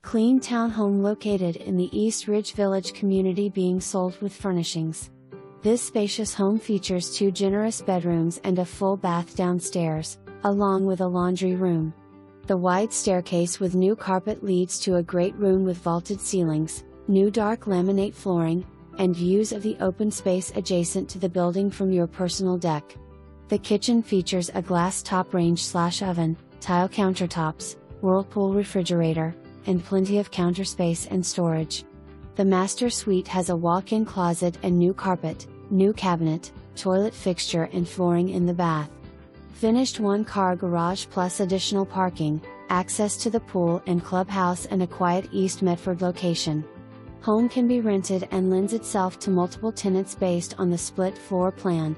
Clean townhome located in the East Ridge Village community being sold with furnishings. This spacious home features 2 generous bedrooms and a full bath downstairs, along with a laundry room. The wide staircase with new carpet leads to a great room with vaulted ceilings, new dark laminate flooring, and views of the open space adjacent to the building from your personal deck. The kitchen features a glass top range/oven, tile countertops, Whirlpool refrigerator, and plenty of counter space and storage. The master suite has a walk-in closet and new carpet, new cabinet, toilet fixture and flooring in the bath. Finished 1-car garage plus additional parking, access to the pool and clubhouse and a quiet East Medford location. Home can be rented and lends itself to multiple tenants based on the split floor plan,